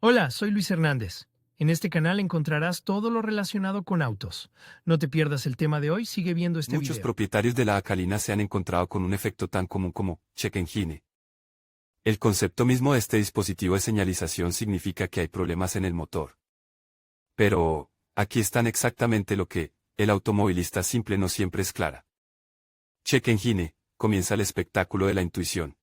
Hola, soy Luis Hernández. En este canal encontrarás todo lo relacionado con autos. No te pierdas el tema de hoy, sigue viendo este Muchos video. propietarios de la Acalina se han encontrado con un efecto tan común como check engine. El concepto mismo de este dispositivo de señalización significa que hay problemas en el motor. Pero, aquí están exactamente lo que, el automovilista simple no siempre es clara. Check engine, comienza el espectáculo de la intuición.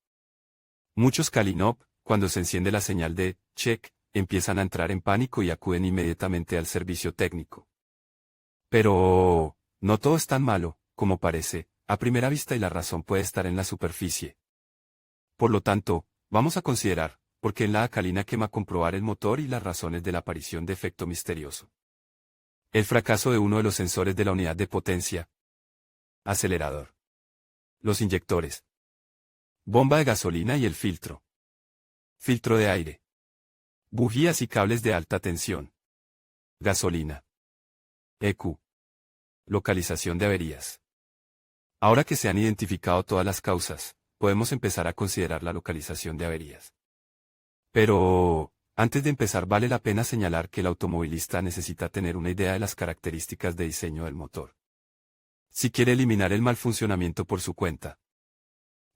Muchos Calinop, cuando se enciende la señal de check, empiezan a entrar en pánico y acuden inmediatamente al servicio técnico. Pero, no todo es tan malo, como parece, a primera vista y la razón puede estar en la superficie. Por lo tanto, vamos a considerar, por qué en la Acalina quema comprobar el motor y las razones de la aparición de efecto misterioso. El fracaso de uno de los sensores de la unidad de potencia. Acelerador. Los inyectores. Bomba de gasolina y el filtro. Filtro de aire. Bujías y cables de alta tensión. Gasolina. EQ. Localización de averías. Ahora que se han identificado todas las causas, podemos empezar a considerar la localización de averías. Pero, antes de empezar vale la pena señalar que el automovilista necesita tener una idea de las características de diseño del motor. Si quiere eliminar el mal funcionamiento por su cuenta.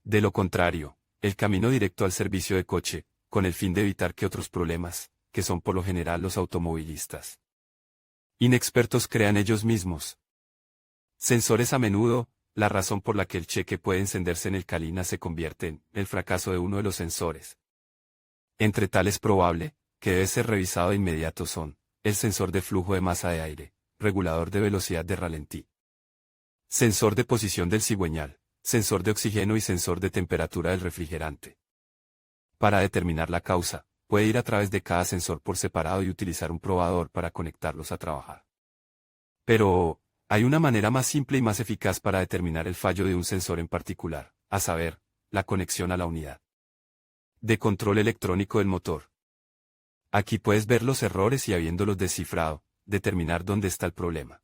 De lo contrario, el camino directo al servicio de coche, con el fin de evitar que otros problemas, que son por lo general los automovilistas inexpertos crean ellos mismos. Sensores a menudo, la razón por la que el cheque puede encenderse en el Calina se convierte en el fracaso de uno de los sensores. Entre tales probable, que debe ser revisado de inmediato son, el sensor de flujo de masa de aire, regulador de velocidad de ralentí, sensor de posición del cigüeñal, sensor de oxígeno y sensor de temperatura del refrigerante. Para determinar la causa, puede ir a través de cada sensor por separado y utilizar un probador para conectarlos a trabajar. Pero, hay una manera más simple y más eficaz para determinar el fallo de un sensor en particular, a saber, la conexión a la unidad de control electrónico del motor. Aquí puedes ver los errores y habiéndolos descifrado, determinar dónde está el problema.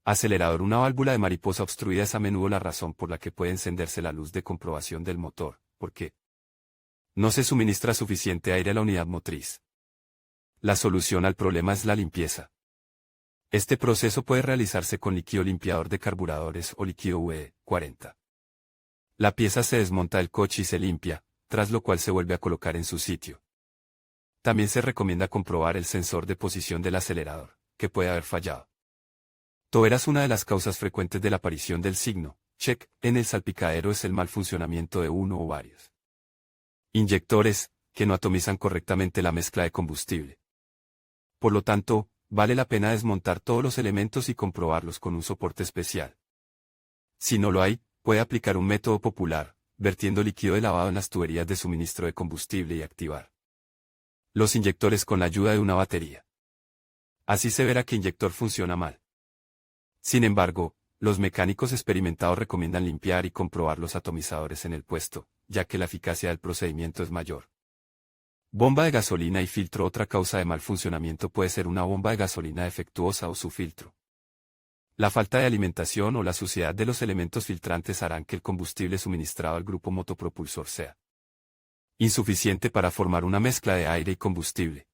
Acelerador. Una válvula de mariposa obstruida es a menudo la razón por la que puede encenderse la luz de comprobación del motor, porque no se suministra suficiente aire a la unidad motriz. La solución al problema es la limpieza. Este proceso puede realizarse con líquido limpiador de carburadores o líquido WD-40. La pieza se desmonta del coche y se limpia, tras lo cual se vuelve a colocar en su sitio. También se recomienda comprobar el sensor de posición del acelerador, que puede haber fallado. Toberas. Una de las causas frecuentes de la aparición del signo check en el salpicadero es el mal funcionamiento de uno o varios inyectores, que no atomizan correctamente la mezcla de combustible. Por lo tanto, vale la pena desmontar todos los elementos y comprobarlos con un soporte especial. Si no lo hay, puede aplicar un método popular, vertiendo líquido de lavado en las tuberías de suministro de combustible y activar los inyectores con la ayuda de una batería. Así se verá que inyector funciona mal. Sin embargo, los mecánicos experimentados recomiendan limpiar y comprobar los atomizadores en el puesto, ya que la eficacia del procedimiento es mayor. Bomba de gasolina y filtro. Otra causa de mal funcionamiento puede ser una bomba de gasolina defectuosa o su filtro. La falta de alimentación o la suciedad de los elementos filtrantes harán que el combustible suministrado al grupo motopropulsor sea insuficiente para formar una mezcla de aire y combustible.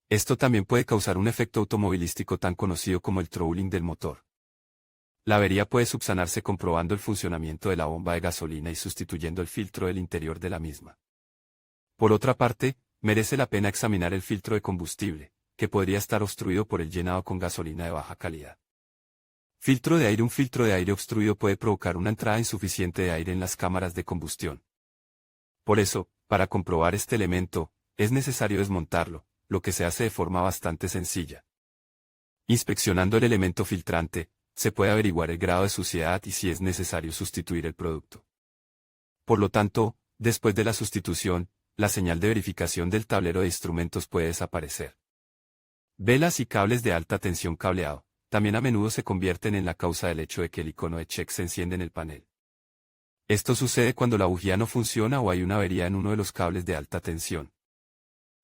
Esto también puede causar un efecto automovilístico tan conocido como el troubling del motor. La avería puede subsanarse comprobando el funcionamiento de la bomba de gasolina y sustituyendo el filtro del interior de la misma. Por otra parte, merece la pena examinar el filtro de combustible, que podría estar obstruido por el llenado con gasolina de baja calidad. Filtro de aire. Un filtro de aire obstruido puede provocar una entrada insuficiente de aire en las cámaras de combustión. Por eso, para comprobar este elemento, es necesario desmontarlo, lo que se hace de forma bastante sencilla. Inspeccionando el elemento filtrante, se puede averiguar el grado de suciedad y si es necesario sustituir el producto. Por lo tanto, después de la sustitución, la señal de verificación del tablero de instrumentos puede desaparecer. Velas y cables de alta tensión cableado, también a menudo se convierten en la causa del hecho de que el icono de check se enciende en el panel. Esto sucede cuando la bujía no funciona o hay una avería en uno de los cables de alta tensión.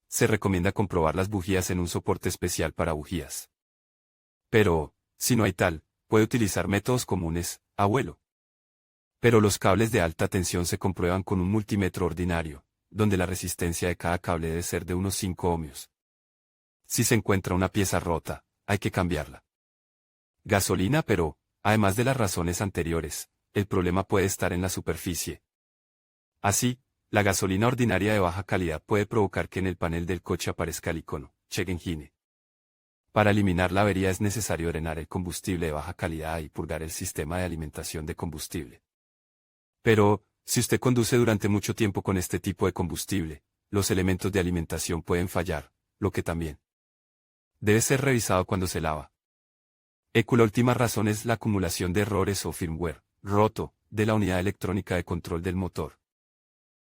Se recomienda comprobar las bujías en un soporte especial para bujías. Pero, si no hay tal, puede utilizar métodos comunes, a vuelo. Pero los cables de alta tensión se comprueban con un multímetro ordinario, donde la resistencia de cada cable debe ser de unos 5 ohmios. Si se encuentra una pieza rota, hay que cambiarla. Gasolina, pero, además de las razones anteriores, el problema puede estar en la superficie. Así, la gasolina ordinaria de baja calidad puede provocar que en el panel del coche aparezca el icono Check Engine. Para eliminar la avería es necesario drenar el combustible de baja calidad y purgar el sistema de alimentación de combustible. Pero, si usted conduce durante mucho tiempo con este tipo de combustible, los elementos de alimentación pueden fallar, lo que también debe ser revisado cuando se lava. La última razón es la acumulación de errores o firmware roto de la unidad electrónica de control del motor.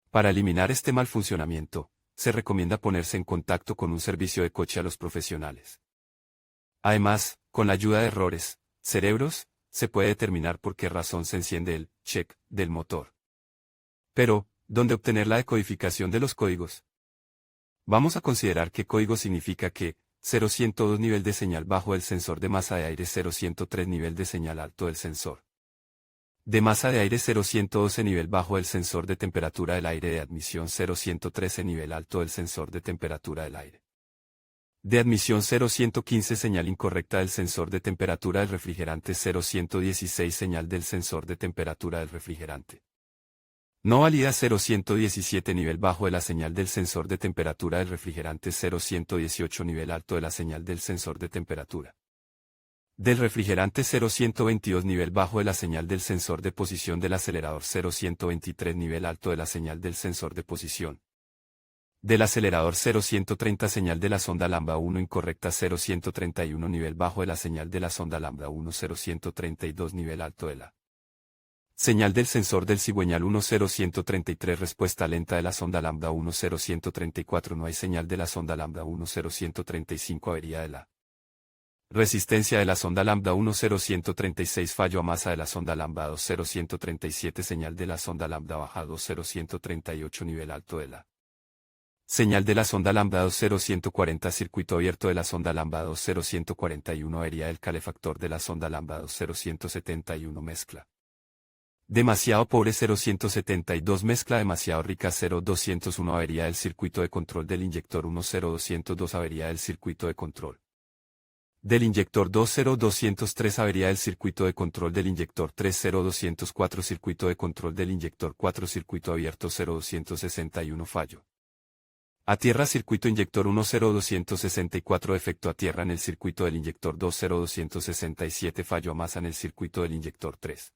Para eliminar este mal funcionamiento, se recomienda ponerse en contacto con un servicio de coche a los profesionales. Además, con la ayuda de errores, cerebros, se puede determinar por qué razón se enciende el check del motor. Pero, ¿dónde obtener la decodificación de los códigos? Vamos a considerar que código significa que 0102 nivel de señal bajo del sensor de masa de aire, 0103 nivel de señal alto del sensor de masa de aire, 0112 nivel bajo del sensor de temperatura del aire de admisión, 0113 nivel alto del sensor de temperatura del aire de admisión, 0115 señal incorrecta del sensor de temperatura del refrigerante, 0116 señal del sensor de temperatura del refrigerante no válida, 0117 nivel bajo de la señal del sensor de temperatura del refrigerante, 0118 nivel alto de la señal del sensor de temperatura del refrigerante, 0122 nivel bajo de la señal del sensor de posición del acelerador, 0123 nivel alto de la señal del sensor de posición del acelerador, 0130 señal de la sonda lambda 1 incorrecta, 0131 nivel bajo de la señal de la sonda lambda 1, 0132 nivel alto de la señal del sensor del cigüeñal 1, 0133 respuesta lenta de la sonda lambda 1, 0134 no hay señal de la sonda lambda 1, 0135 avería de la resistencia de la sonda lambda 1, 0136 fallo a masa de la sonda lambda 2, 0137 señal de la sonda lambda baja 2, 0138 nivel alto de la señal de la sonda lambda 2, 0140 circuito abierto de la sonda lambda 2, 0141 avería del calefactor de la sonda lambda 2, 0171 mezcla demasiado pobre, 0172 mezcla demasiado rica, 0201 avería del circuito de control del inyector 1, 0202 avería del circuito de control del inyector 2, 0203 avería del circuito de control del inyector 3, 0204 circuito de control del inyector 4 circuito abierto, 0261 fallo a tierra, circuito inyector 1, 0264 efecto a tierra en el circuito del inyector 2, 0267 fallo a masa en el circuito del inyector 3.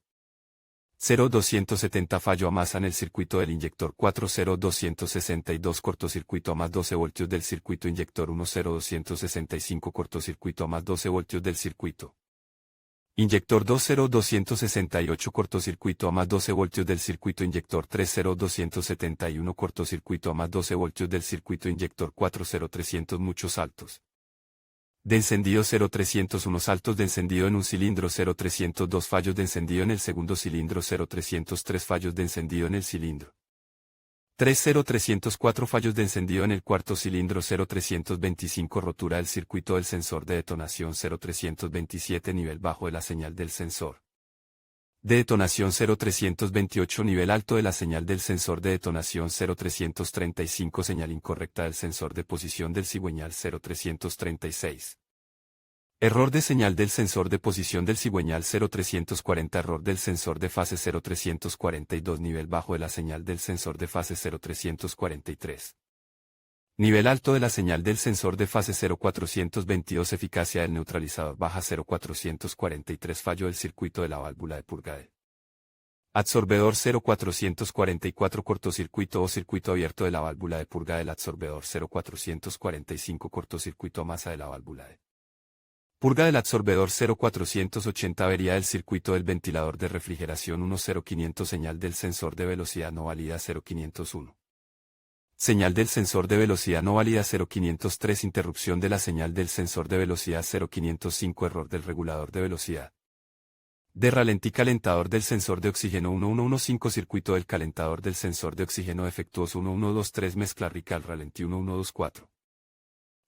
0270 fallo a masa en el circuito del inyector 4, 0262 cortocircuito a más 12 voltios del circuito inyector 1, 0265 cortocircuito a más 12 voltios del circuito inyector 2, 0268 cortocircuito a más 12 voltios del circuito inyector 3, 0271 cortocircuito a más 12 voltios del circuito inyector 4, 0300 muchos saltos de encendido, 0301 saltos de encendido en un cilindro, 0302 fallos de encendido en el segundo cilindro, 0303 fallos de encendido en el cilindro 3, 0304 fallos de encendido en el cuarto cilindro, 0325 rotura del circuito del sensor de detonación, 0327 nivel bajo de la señal del sensor de detonación, 0328 nivel alto de la señal del sensor de detonación, 0335 señal incorrecta del sensor de posición del cigüeñal, 0336 error de señal del sensor de posición del cigüeñal, 0340 error del sensor de fase, 0342 nivel bajo de la señal del sensor de fase, 0343 nivel alto de la señal del sensor de fase, 0422 eficacia del neutralizador baja, 0443 fallo del circuito de la válvula de purga del absorbedor, 0444 cortocircuito o circuito abierto de la válvula de purga del absorbedor, 0445 cortocircuito a masa de la válvula de purga del absorbedor, 0480 avería del circuito del ventilador de refrigeración, 10500 señal del sensor de velocidad no válida, 0501 señal del sensor de velocidad no válida, 0503 interrupción de la señal del sensor de velocidad, 0505 error del regulador de velocidad de ralentí, calentador del sensor de oxígeno, 1115 circuito del calentador del sensor de oxígeno defectuoso, 1123 mezcla rica al ralentí, 1124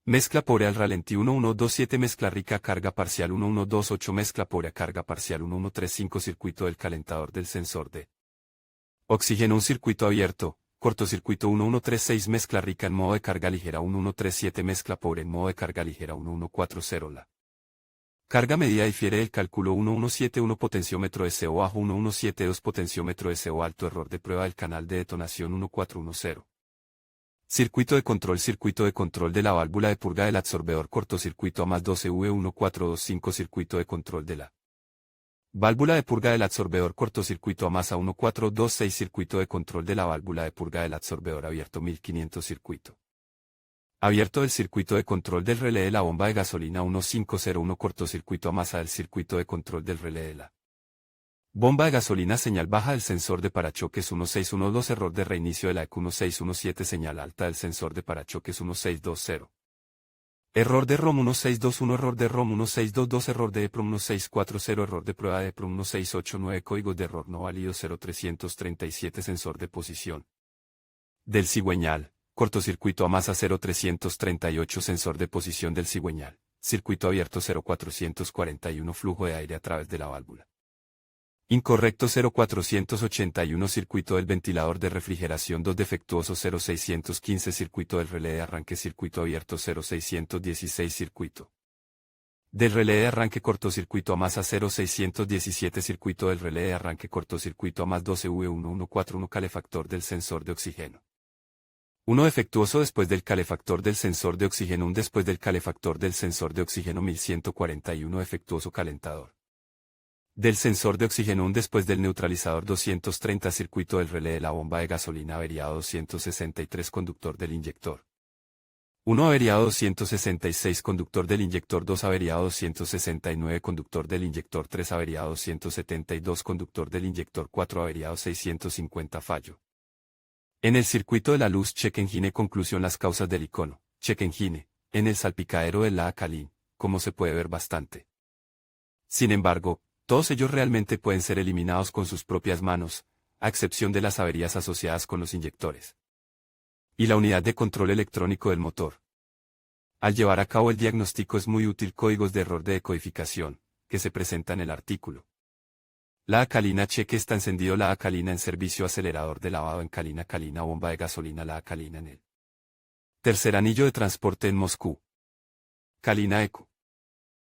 mezcla pobre al ralentí, 1127 mezcla rica a carga parcial, 1128 mezcla pobre a carga parcial, 1135 circuito del calentador del sensor de oxígeno, un circuito abierto cortocircuito 1136 mezcla rica en modo de carga ligera 1137 mezcla pobre en modo de carga ligera 1140 la carga medida difiere del cálculo 1171 potenciómetro SO bajo 1172 potenciómetro SO alto error de prueba del canal de detonación 1410. Circuito de control de la válvula de purga del absorbedor cortocircuito a más 12V1425 circuito de control de la válvula de purga del absorbedor cortocircuito a más a 1426 circuito de control de la válvula de purga del absorbedor abierto 1500 circuito abierto del circuito de control del relé de la bomba de gasolina 1501 cortocircuito a masa del circuito de control del relé de la bomba de gasolina señal baja del sensor de parachoques 1612 error de reinicio de la ECU 1617 señal alta del sensor de parachoques 1620. Error de ROM 1621 error de ROM 1622 error de EPROM 1640 error de prueba de EPROM 1689 códigos de error no válido 0337 sensor de posición del cigüeñal, cortocircuito a masa 0338 sensor de posición del cigüeñal, circuito abierto 0441 flujo de aire a través de la válvula. Incorrecto 0481 circuito del ventilador de refrigeración 2 defectuoso 0615 circuito del relé de arranque circuito abierto 0616 circuito del relé de arranque cortocircuito a masa 0617 circuito del relé de arranque cortocircuito a más 12V1141 calefactor del sensor de oxígeno. 1 defectuoso después del calefactor del sensor de oxígeno 1 después del calefactor del sensor de oxígeno 1141 defectuoso calentador del sensor de oxígeno 1 después del neutralizador 230 circuito del relé de la bomba de gasolina averiado 263 conductor del inyector 1 averiado 266 conductor del inyector 2 averiado 269 conductor del inyector 3 averiado 272 conductor del inyector 4 averiado 650 fallo. En el circuito de la luz check engine conclusión las causas del icono, check engine, en el salpicadero de la Acalin, como se puede ver bastante. Sin embargo, todos ellos realmente pueden ser eliminados con sus propias manos, a excepción de las averías asociadas con los inyectores. Y la unidad de control electrónico del motor. Al llevar a cabo el diagnóstico es muy útil códigos de error de decodificación, que se presenta en el artículo. La Acalina cheque está encendido la Acalina en servicio acelerador de lavado en Calina bomba de gasolina la Acalina en el tercer anillo de transporte en Moscú. Calina ECU.